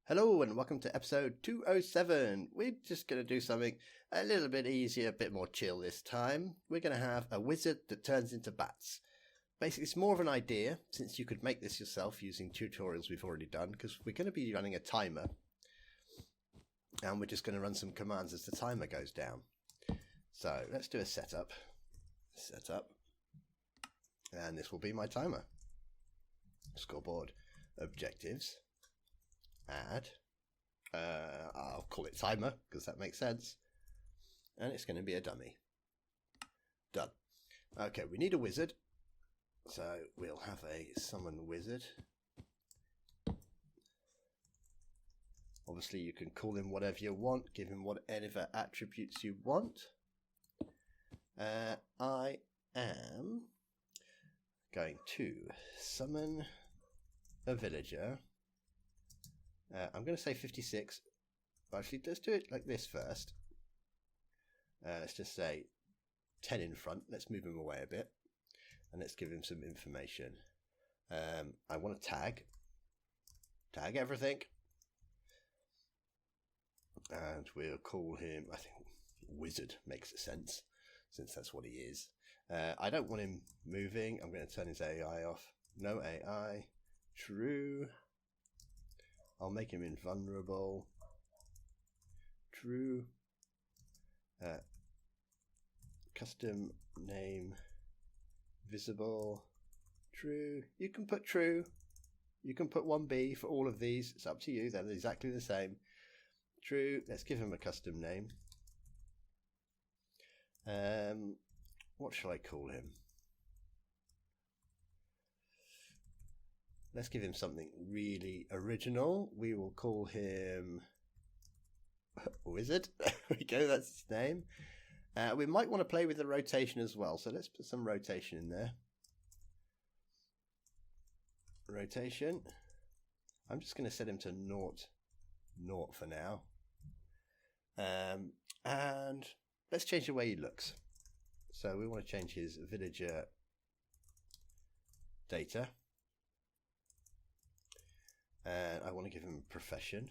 Hello and welcome to episode 207. We're just going to do something a little bit easier, a bit more chill this time. We're going to have a wizard that turns into bats. Basically, it's more of an idea, since you could make this yourself using tutorials we've already done, because we're going to be running a timer. And we're just going to run some commands as the timer goes down. So let's do a setup. And this will be my timer. Scoreboard, objectives. Add, I'll call it timer because that makes sense, and it's going to be a dummy. Done. Okay, we need a wizard, so we'll have a summon wizard. Obviously you can call him whatever you want, give him whatever attributes you want. I am going to summon a villager. I'm going to say 56. Actually, let's do it like this first. Let's just say 10 in front. Let's move him away a bit. And let's give him some information. I want to tag. Tag everything. And we'll call him, I think, wizard makes sense, since that's what he is. I don't want him moving. I'm going to turn his AI off. No AI. True. I'll make him invulnerable. True. CustomNameVisible. True. You can put true. You can put 1B for all of these. It's up to you. They're exactly the same. True. Let's give him a custom name. What shall I call him? Let's give him something really original. We will call him Wizard. There we go, that's his name. We might want to play with the rotation as well, so let's put some rotation in there. Rotation. I'm just going to set him to 0, 0 for now. And let's change the way he looks. So we want to change his villager data. And I want to give him a profession.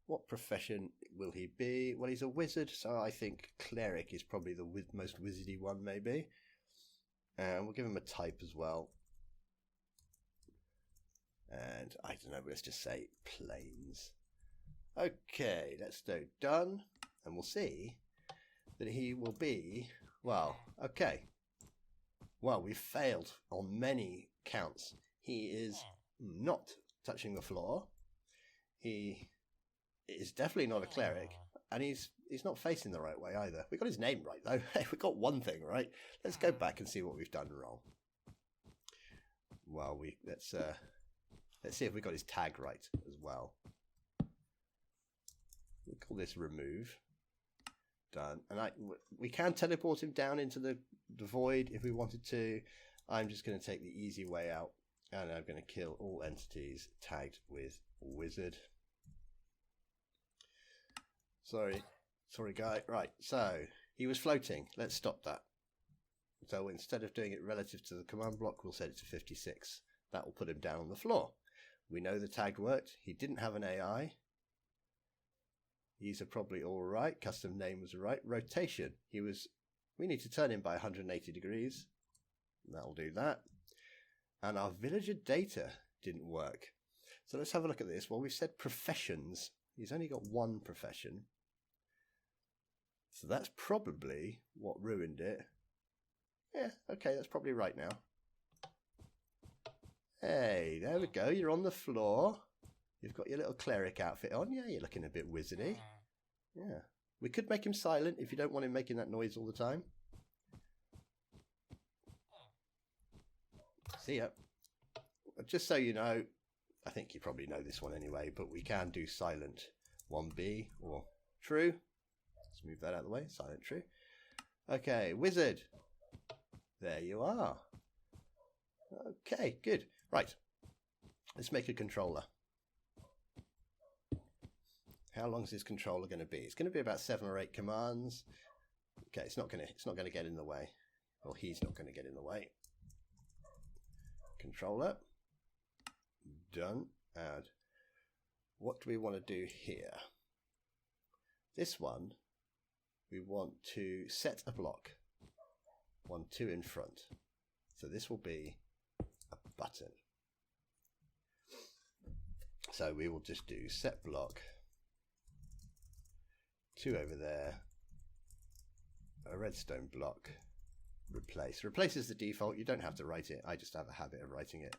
What profession will he be? Well, he's a wizard, so I think cleric is probably the most wizardy one, maybe. And we'll give him a type as well. And I don't know, let's just say plains. Okay, let's do done. And we'll see that he will be, well, okay. Well, we've failed on many counts. He is not touching the floor. He is definitely not a cleric, and he's not facing the right way either. We got his name right though. We got one thing right. Let's go back and see what we've done wrong. Well, let's see if we got his tag right as well. We call this remove. Done. And we can teleport him down into the void if we wanted to. I'm just going to take the easy way out. And I'm going to kill all entities tagged with wizard. Sorry guy. Right, so he was floating. Let's stop that. So instead of doing it relative to the command block, we'll set it to 56. That will put him down on the floor. We know the tag worked. He didn't have an AI. These are probably all right. Custom name was right. Rotation. We need to turn him by 180 degrees. That'll do that. And our villager data didn't work. So let's have a look at this. Well, we've said professions. He's only got one profession. So that's probably what ruined it. Yeah, okay, that's probably right now. Hey, there we go. You're on the floor. You've got your little cleric outfit on. Yeah, you're looking a bit wizardy. Yeah. We could make him silent if you don't want him making that noise all the time. See ya. Just so you know, I think you probably know this one anyway, but we can do silent 1B or true. Let's move that out of the way. Silent true. Okay, wizard. There you are. Okay, good. Right. Let's make a controller. How long is this controller going to be? It's going to be about 7 or 8 commands. Okay, it's not going to get in the way. Well, he's not going to get in the way. Controller. Done. Add what do we want to do here? This one, we want to set a block, 1, 2 in front. So this will be a button. So we will just do set block, 2 over there, a redstone block, replace. Replace is the default. You don't have to write it. I just have a habit of writing it.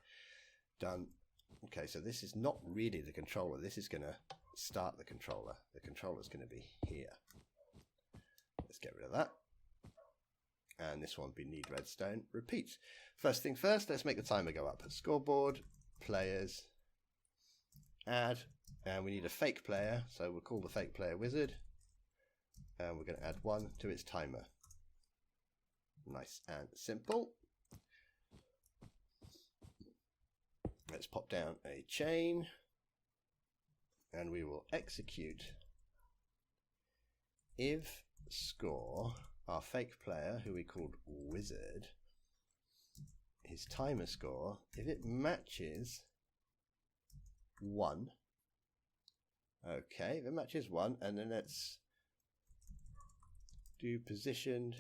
Done. Okay, so this is not really the controller. This is going to start the controller. The controller is going to be here. Let's get rid of that. And this one be need redstone. Repeat. First thing first, let's make the timer go up. Scoreboard, players, add, and we need a fake player. So we'll call the fake player wizard. And we're going to add 1 to its timer. Nice and simple. Let's pop down a chain and we will execute if score, our fake player who we called wizard, his timer score, if it matches 1, okay, if it matches 1, and then let's do positioned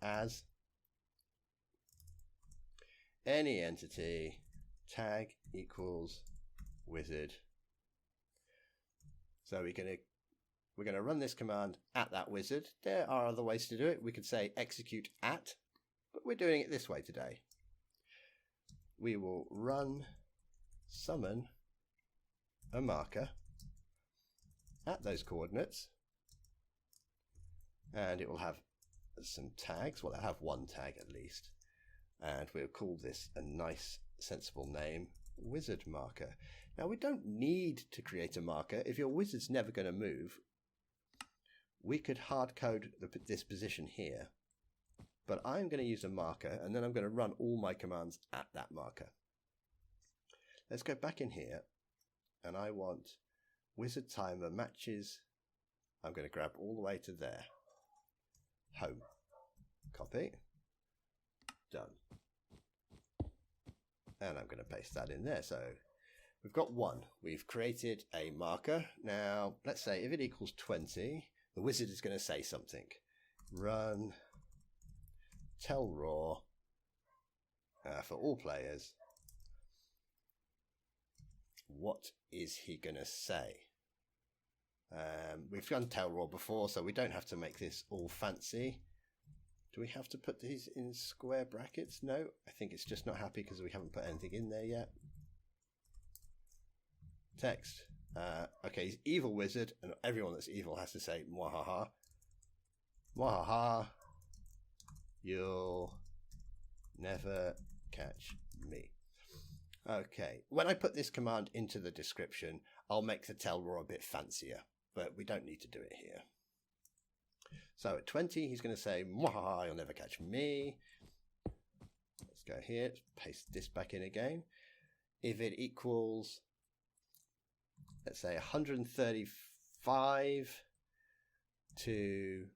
as any entity tag equals wizard. So we're gonna run this command at that wizard. There are other ways to do it. We could say execute at, but we're doing it this way today. We will run summon a marker at those coordinates, and it will have some tags. Well, it'll have 1 tag at least, and we'll call this a nice sensible name, wizardMarker. Now we don't need to create a marker. If your wizard's never going to move, we could hard code this position here, but I'm going to use a marker and then I'm going to run all my commands at that marker. Let's go back in here and I want wizard timer matches. I'm going to grab all the way to there. Home. Copy. Done. And I'm going to paste that in there. So we've got 1. We've created a marker. Now, let's say if it equals 20, the wizard is going to say something. Run tell raw for all players. What is he going to say? We've done tell raw before, so we don't have to make this all fancy. Do we have to put these in square brackets? No, I think it's just not happy because we haven't put anything in there yet. Text. Okay, he's evil wizard, and everyone that's evil has to say mwahaha. Mwahaha. You'll never catch me. Okay, when I put this command into the description, I'll make the tell raw a bit fancier, but we don't need to do it here. So at 20, he's going to say, mwahaha, you'll never catch me. Let's go here, paste this back in again. If it equals, let's say 135 to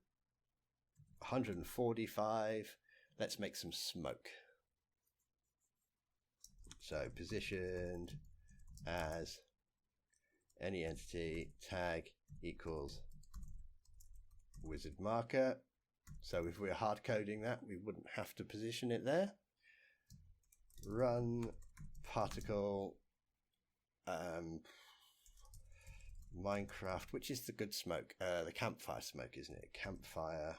145, let's make some smoke. So positioned as any entity tag equals wizardMarker. So if we're hard coding that, we wouldn't have to position it there. Run particle Minecraft, which is the good smoke? The campfire smoke, isn't it? Campfire.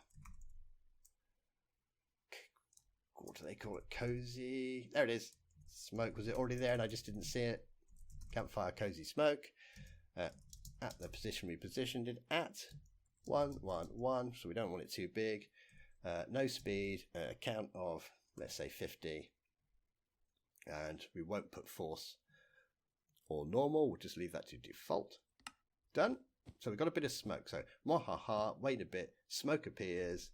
What do they call it? Cozy. There it is. Smoke. Was it already there and I just didn't see it? Campfire cozy smoke. At the position we positioned it at. 1, 1, 1. So we don't want it too big. No speed. Count of, let's say 50. And we won't put force or normal. We'll just leave that to default. Done. So we've got a bit of smoke. So mwahaha, wait a bit. Smoke appears.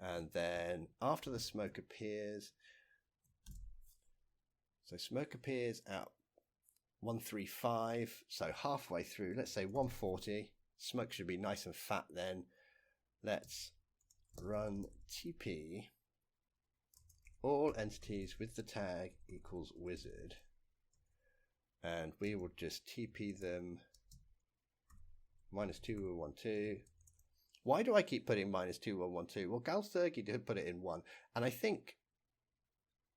And then after the smoke appears, so smoke appears at 135. So halfway through, let's say 140. Smoke should be nice and fat then. Let's run TP all entities with the tag equals wizard, and we will just TP them -2112. Why do I keep putting -2112? Well, Galsturgi did put it in 1, and I think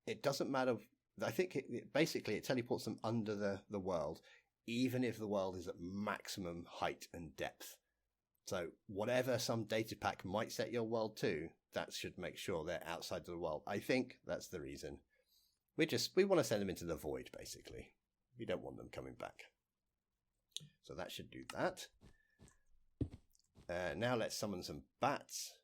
it doesn't matter. I think basically it teleports them under the world, even if the world is at maximum height and depth. So whatever some data pack might set your world to, that should make sure they're outside of the world. I think that's the reason. We want to send them into the void, basically. We don't want them coming back. So that should do that. Now let's summon some bats.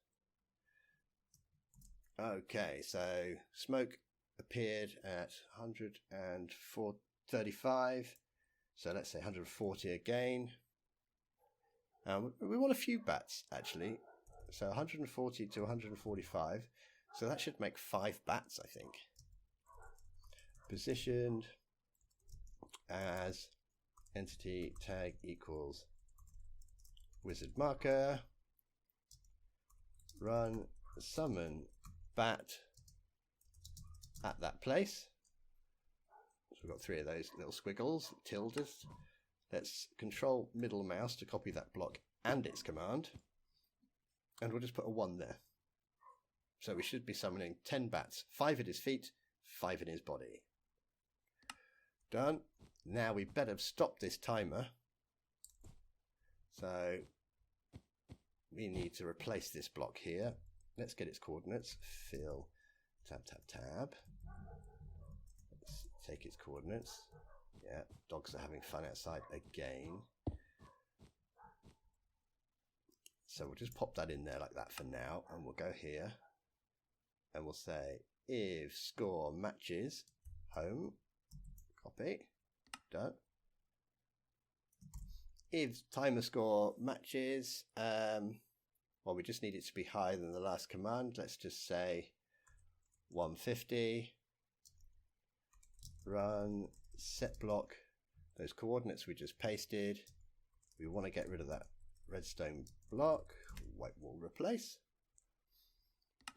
Okay, so smoke appeared at 135. So let's say 140 again. We want a few bats, actually. So 140 to 145. So that should make 5 bats, I think. Positioned as entity tag equals wizardMarker. Run summon bat at that place. So we've got 3 of those little squiggles, tildes. Let's control middle mouse to copy that block and its command. And we'll just put a 1 there. So we should be summoning 10 bats, 5 at his feet, 5 in his body. Done. Now we better stop this timer. So we need to replace this block here. Let's get its coordinates. Fill, tab, tab, tab. Let's take its coordinates. Yeah, dogs are having fun outside again. So we'll just pop that in there like that for now, and we'll go here and we'll say if score matches home, copy, done. If timer score matches, well, we just need it to be higher than the last command. Let's just say 150. Run set block. Those coordinates we just pasted. We want to get rid of that redstone block. White wall replace.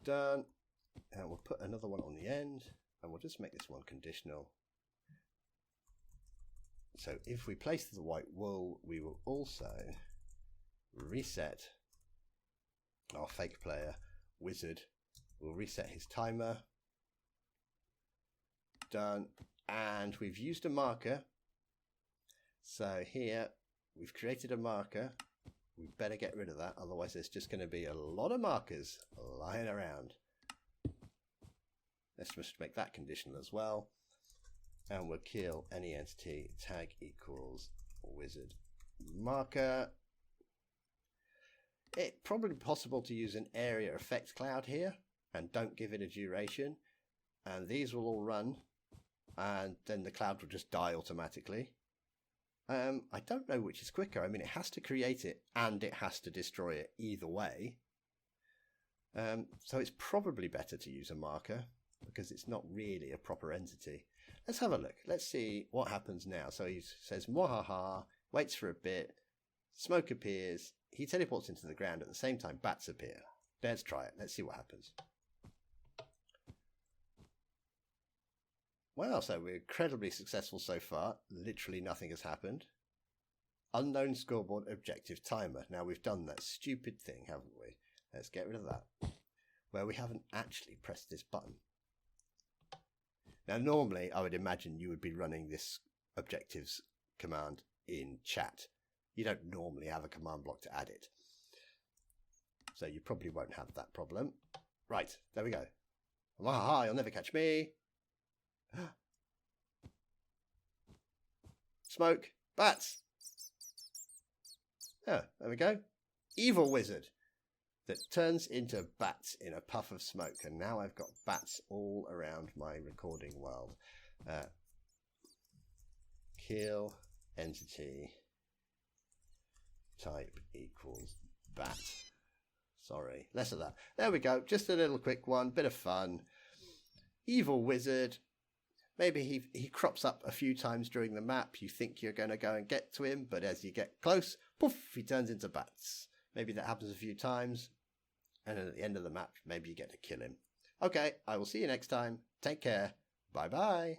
Done. And we'll put another one on the end, and we'll just make this one conditional. So if we place the white wool, we will also reset our fake player wizard. We'll reset his timer. Done. And we've used a marker. So here we've created a marker. We better get rid of that, otherwise there's just going to be a lot of markers lying around. Let's just make that conditional as well. And we'll kill any entity tag equals wizardMarker. It's probably possible to use an area effect cloud here and don't give it a duration. And these will all run, and then the cloud will just die automatically. I don't know which is quicker. I mean, it has to create it and it has to destroy it either way. So it's probably better to use a marker because it's not really a proper entity. Let's have a look. Let's see what happens now. So he says, mwahaha, waits for a bit, smoke appears, he teleports into the ground at the same time bats appear. Let's try it. Let's see what happens. Wow, so we're incredibly successful so far. Literally nothing has happened. Unknown scoreboard objective timer. Now we've done that stupid thing, haven't we? Let's get rid of that. Where we haven't actually pressed this button. Now normally I would imagine you would be running this objectives command in chat. You don't normally have a command block to add it. So you probably won't have that problem. Right, there we go. Wahaha, you'll never catch me. Smoke, bats. Oh, there we go. Evil wizard that turns into bats in a puff of smoke. And now I've got bats all around my recording world. Kill entity type equals bat. Sorry, less of that. There we go. Just a little quick one. Bit of fun. Evil wizard. Maybe he crops up a few times during the map. You think you're going to go and get to him, but as you get close, poof, he turns into bats. Maybe that happens a few times, and at the end of the map, maybe you get to kill him. Okay, I will see you next time. Take care. Bye bye.